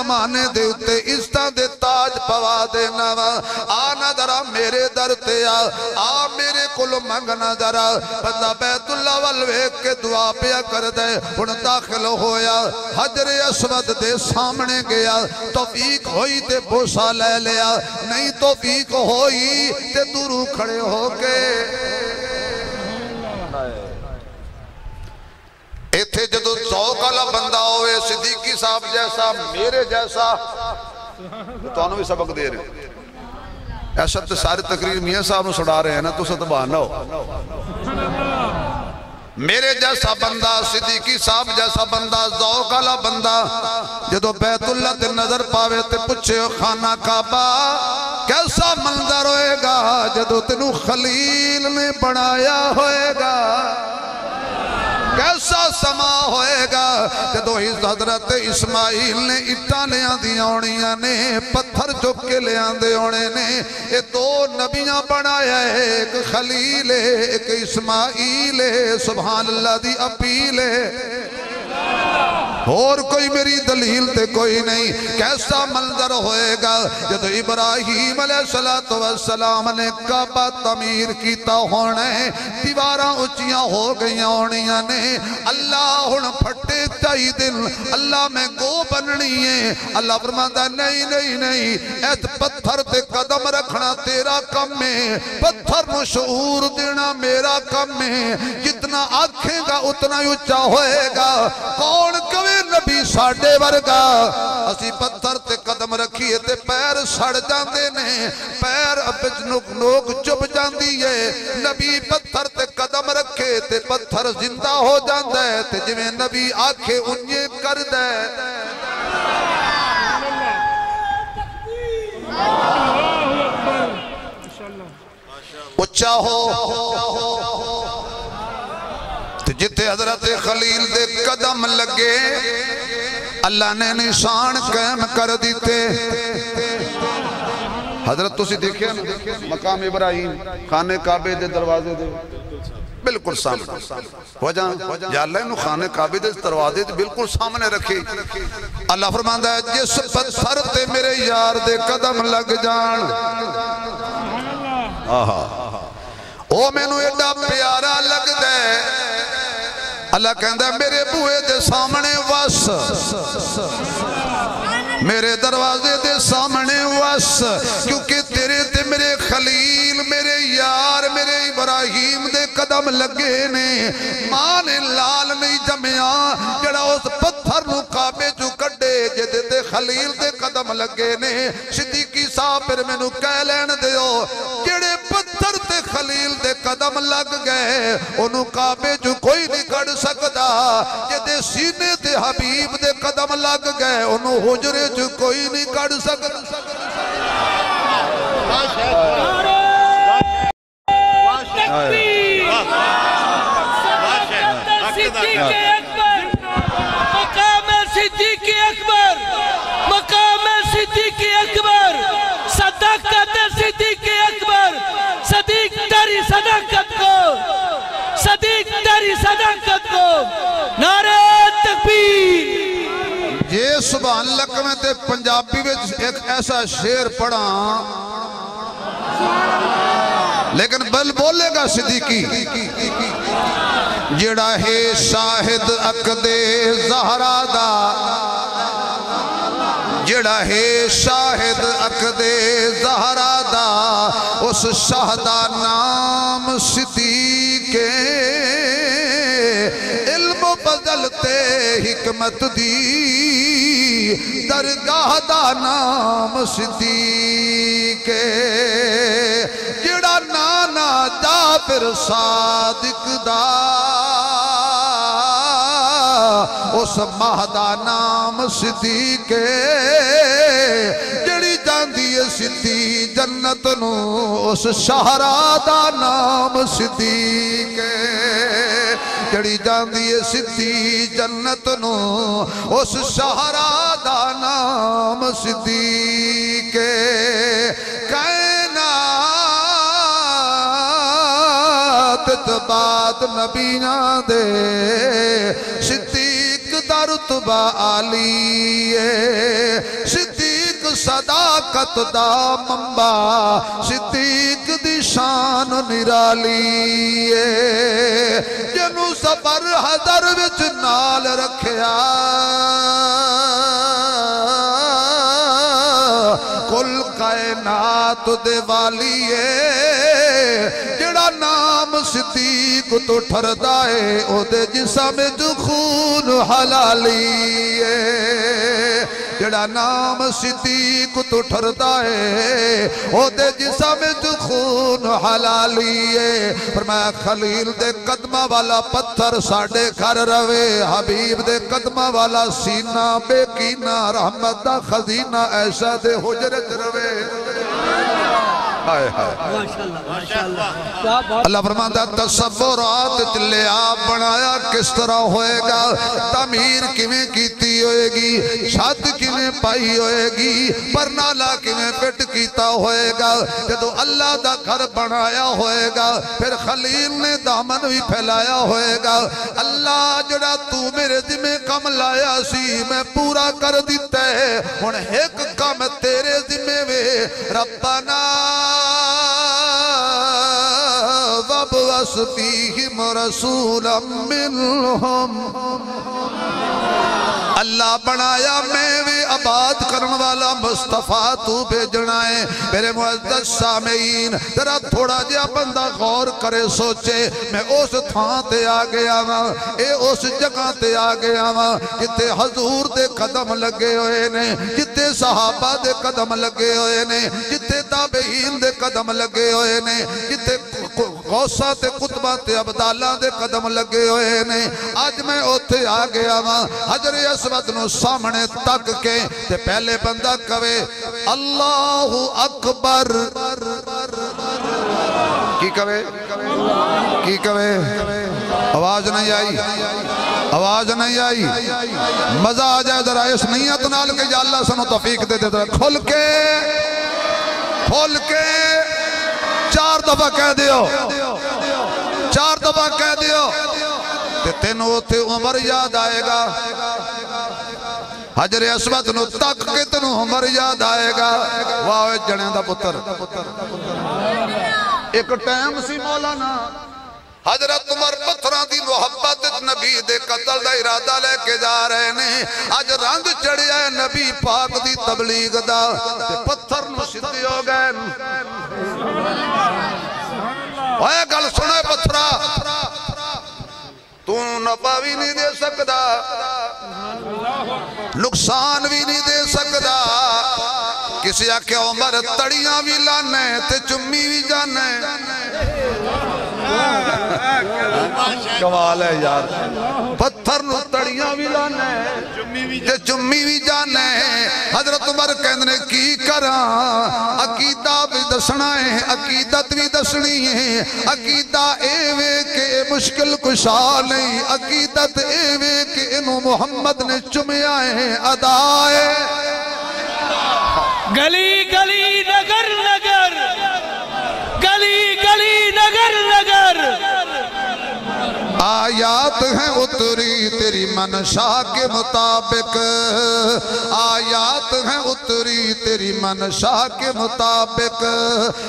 زمانے دے اتے عزتاں دے تاج پوا دینا وا آنا ذرا میرے در تے آ میرے کولو منگنا ذرا بندہ بیت اللہ وال ویکھ کے دعا پیا کر دے ہن داخل ہویا حجر اسود دے سامنے گیا توفیق ہوئی تے بوسا لے لیا نہیں توفیق ہوئی تے دورو کھڑے ہو کے ایتھے جدو ذوق والا بندہ ہوئے صدیقی صاحب جیسا میرے جیسا تو انہوں بھی سبق دے رہے ایسا تو سارے تقریر میاں صاحب سڑا رہے ہیں نا تو ستبہ نہ ہو میرے جیسا بندہ صدیقی صاحب جیسا بندہ ذوق والا بندہ جدو بیت اللہ تے نظر پاوے تے پچھے خانہ کعبہ کیسا منظر ہوئے گا جدو تینوں خلیل نے بنایا ہوئے گا کیسا سما ہوئے گا جدو ہی حضرت اسماعیل نے اٹھا لے آندی آنیاں نے پتھر چک کے لے آندے ہونے نے یہ دو نبیاں بنایا ہے ایک خلیل ہے ایک اسماعیل ہے سبحان اللہ دی اپیل ہے اور کوئی میری دلیل تے کوئی نہیں کیسا منظر ہوئے گا جب ابراہیم علیہ السلام نے کعبہ تعمیر کیتا ہونے دیواراں اچیاں ہو گئیاں ہونیاں نے اللہ ہن پھٹے چاہی دن اللہ میں گو بننی ہے اللہ فرماتا نہیں نہیں نہیں ایت پتھر تے قدم رکھنا تیرا کم ہے پتھر نو شعور دینا میرا کم ہے جتنا آنکھیں گا اتنا اچھا ہوئے گا کون کوئی نبی ساڑھے ورگا اسی پتھر تے قدم رکھیے تے پیر سڑ جاندے نے پیر اپج نوک چپ جاندی ہے نبی پتھر تے قدم رکھے تے پتھر زندہ ہو جاندے تے جویں نبی آنکھیں انجے کر دے اچھا ہو جتے حضرت خلیل دے قدم لگے اللہ نے نشان قائم کر دیتے حضرت تسی دیکھیں مقام ابراہیم خانہ کعبے دے دروازے دے بالکل سامنے ہو جائیں یا اللہ انہوں خانہ کعبے دے دروازے دے بالکل سامنے رکھے اللہ فرماندہ ہے جس پتھر تے میرے یار دے قدم لگ جان او میں نو ایڈا پیارا لگ دے اللہ کہندہ ہے میرے بوئے دے سامنے وس میرے دروازے دے سامنے وس کیونکہ تیرے تے میرے خلیل میرے یار میرے ابراہیم دے قدم لگے نے ماں نے لال نہیں جمعیا جڑا اس پتھر نو کعبے جو کڈے جدے تے خلیل دے قدم لگے نے صدیقی صاحب پھر میں نو کہہ لین دیو جڑے پتھر تے خلیل دے قدم لگ گئے انہوں کعبے جو کوئی نہیں کڑ سکتا جدے سینے تے حبیب دے قدم لگ گئے انہوں حجرے جو کوئی نہیں کڑ سکتا مقام صدیق اکبر مقام صدیق اکبر صداقت صدیق اکبر صدیق تیری صداقت کو صدیق تیری صداقت کو نعرہ تکبیر یہ سبحان اللہ میں تے پنجابی میں ایک ایسا شعر پڑھا لیکن بل بولے گا صدیقی جڑا ہے شاہد عقد زہرا دا جڑا ہے شاہد عقد زہرا دا اس شہدہ نام صدیق علم بدلتے حکمت دی درگاہ دا نام صدیق جڑا نانا جابر صادق دا اس مہدہ نام صدیق جڑی جاندی سدھی جنت نو اس شہرا دا نام صدیق جڑی جاندی سدھی جنت نو اس شہرا دا نام صدیق بعد نبیاں دے صدیق دا رتبہ عالی ہے صداقت دا منبع صدیق دی شان نرالی جنو صبر حضر وچ نال رکھیا کل کائنات دے والی جڑا نام صدیق تو ٹھردائے او دے جسم جو خون حلالی جڑا نام صدیق تو ٹھردائے او دے جسم جو خون حلالی فرمایا خلیل دے قدمہ والا پتھر ساڑے گھر روے حبیب دے قدمہ والا سینہ بے کینہ رحمت دا خزینہ ایسا دے حجرت روے اللہ فرماتا ہے تصورات چلے آپ بنایا کس طرح ہوئے گا تعمیر کیویں کیتی ہوئے گی چھت کیویں پائی ہوئے گی پرنالا کیویں پٹ کیتا ہوئے گا جدو اللہ دا گھر بنایا ہوئے گا پھر خلیل نے دامن بھی پھیلایا ہوئے گا اللہ جڑا تو میرے ذمہ کم لایا سی میں پورا کر دیتا ہے ہن ایک کم تیرے ذمہ وے ربنا وَابْعَثْ فِيهِمْ رَسُولًا مِّنْهُمْ اللہ بنایا میں بھی آباد کرن والا مصطفیٰ تو بھیجنا ہے میرے معزز سامعین ذرا تھوڑا جہا بندہ غور کرے سوچے میں اس تھان تے آ گیا ہاں اے اس جگہ تے آ گیا ہاں جتے حضور دے قدم لگے ہوئے نے جتے صحابہ دے قدم لگے ہوئے نے جتے تابعین دے قدم لگے ہوئے نے جتے غوثہ تے قطبہ تے عبداللہ دے قدم لگے ہوئے نے آج میں اوتھے آ گیا ہاں حجر اسود نو سامنے تک کے تے پہلے بندہ کہے اللہ اکبر کی کہے آواز نہیں آئی آواز نہیں آئی مزہ آ جائے ذرا اس نیت نال کے یا اللہ سنو توفیق دے دے کھل کے 4 دفعہ کہہ دیو 4 دفعہ کہہ دیو تے تینوں تے عمر یاد آئے گا حجر اسود نو تک کے تینوں عمر یاد آئے گا واہ جڑیں دا پتر ایک ٹائم سی مولانا حضرت عمر پتھران دی محبت نبی دے قتل دا ارادہ لے کے جا رہے نے آج رنگ چڑھیا ہے نبی پاک دی تبلیغ دا پتھر نو سدھی ہو گئے اوہ گل سنے پتھرا تو نفع بھی نہیں دے سکتا نقصان بھی نہیں دے سکتا کسی آکے عمر تڑیاں بھی لانے تے چمی بھی جانے کمال ہے یار پتھر نو تڑیاں بھی لانے تے چمی بھی جانے حضرت عمر کہنے کی کراں عقیدہ بھی دسنا ہے عقیدت بھی دسنی ہے عقیدہ ایوے کہ مشکل کشا نہیں عقیدت ایوے کہ انہوں محمد نے چمیا ہے ادائے گلی گلی نگر نگر گلی گلی نگر نگر آیات ہیں اتری تیری منشا کے مطابق آیات ہیں اتری تیری منشا کے مطابق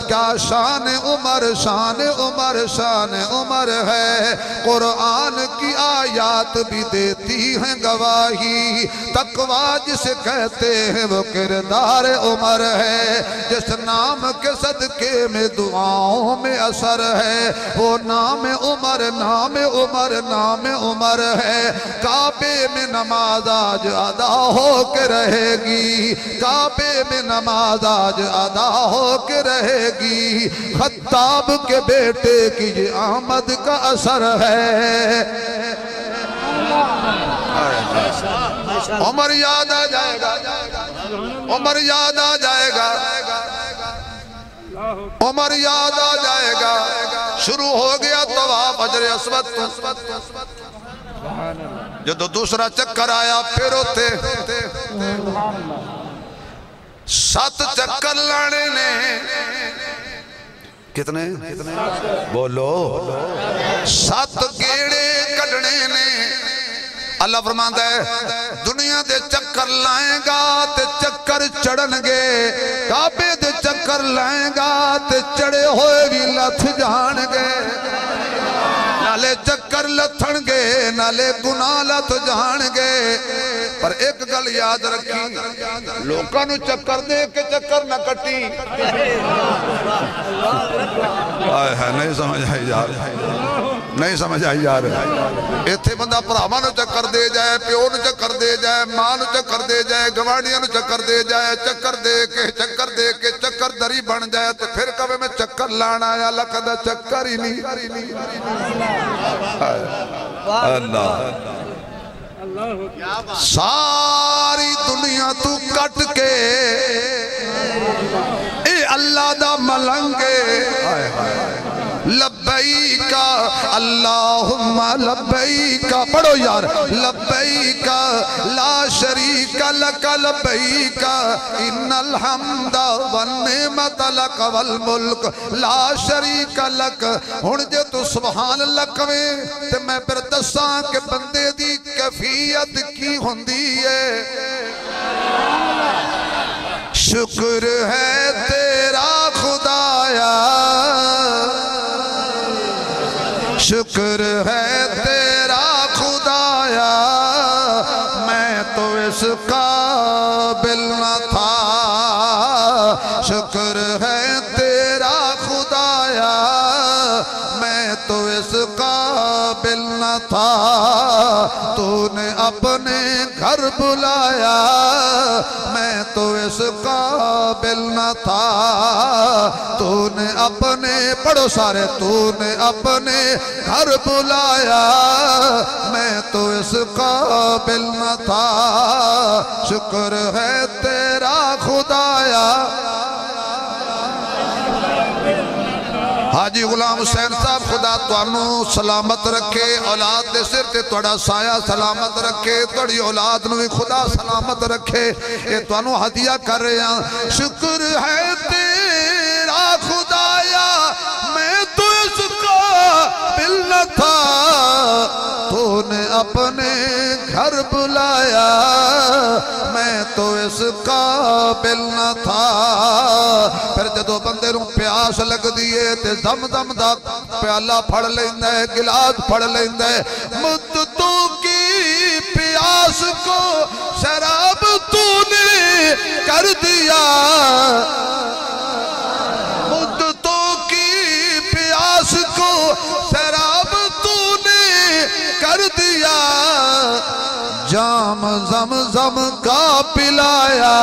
کیا شان عمر شان عمر شان عمر ہے قرآن کی آیات بھی دیتی ہیں گواہی تقویٰ جسے کہتے ہیں وہ کردار عمر ہے جس نام کے صدقے میں دعاؤں میں اثر ہے وہ نام عمر نام عمر نام عمر ہے کعبے میں نماز آج ادا ہو کے رہے گی کعبے میں نماز آج ادا ہو کے رہے گی خطاب کے بیٹے کی یہ آمد کا اثر ہے عمر یاد آ جائے گا عمر یاد آ جائے گا عمر یاد آ جائے گا شروع ہو گیا طواف حجر اسود جو دوسرا چکر آیا پھر ہوتے 7 چکر لانے نے کتنے بولو 7 گیڑے کڑنے نے اللہ فرماتا ہے دنیا دے چکر لائیں گا تے چکر چکر چڑھن گے کعبے دے چکر لائیں گا تے چڑھے ہوئے بھی لتھ جان گے نالے چکر لتھن گے نالے گناہ لتھ جان گے پر ایک گل یاد رکھی لوکاں نو چکر دے کے چکر نہ کٹی آئے ہے نہیں سمجھ آئی یار نہیں سمجھ آئی یار ایتھے بندہ پراواں نو چکر دے جائے پیو نو چکر دے جائے ماں نو چکر دے جائے گوانڈیاں نو چکر دے جائے چکر دے کے چکر دری بن جائے تو پھر کبھی میں چکر لانا آیا لکھدا چکر ہی نہیں اللہ ساری دنیا تو کٹ کے اے اللہ دا ملنگے لبیکا اللہم لبیکا پڑھو یار لبیکا لا شریک لک لبیکا ان الحمد والنعمت لک والملک لا شریک لک ہن جے تو سبحان اللہ کہیں تے میں پھر دساں کہ بندے دی کیفیت کی ہوندی ہے شکر ہے تیرا خدایا شکر ہے تیرا خدایا میں تو اس قابل نہ تھا شکر ہے تیرا خدایا میں تو اس قابل نہ تھا تو نے اپنے گھر بلایا میں تو اس قابل نہ تھا تو نے اپنے پڑھو سارے تو نے اپنے گھر بلایا میں تو اس قابل نہ تھا شکر ہے تیرا خدایا حاجی غلام حسین صاحب خدا توانو سلامت رکھے اولاد دے سر تے توڑا سایہ سلامت رکھے توڑی اولاد نوی خدا سلامت رکھے یہ توانو ہدیہ کر رہے ہیں شکر ہے تیرا خدایا میں تو اس قابل نہ تھا تو نے اپنے گھر بلایا میں تو اس قابل نہ تھا پھر جدو بندے نوں پیاس لگ دیئے تے زمزم دا پیالہ پھڑ لیندہ ہے گلاس پھڑ لیندہ ہے مدتوں کی پیاس کو شراب تو نے کر دیا مدتوں کی پیاس کو شراب تو نے کر دیا جام زمزم کا پلایا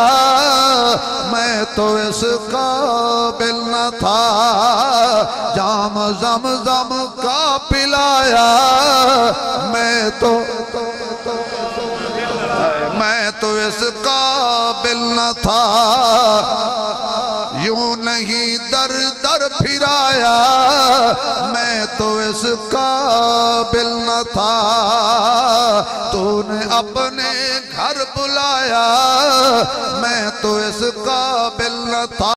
میں تو اس قابل نہ تھا جام زمزم کا پلایا میں تو اس قابل نہ تھا یوں نہیں در در پھرایا میں تو اس قابل نہ تھا تو نے اپنے گھر بلایا میں تو اس قابل نہ تھا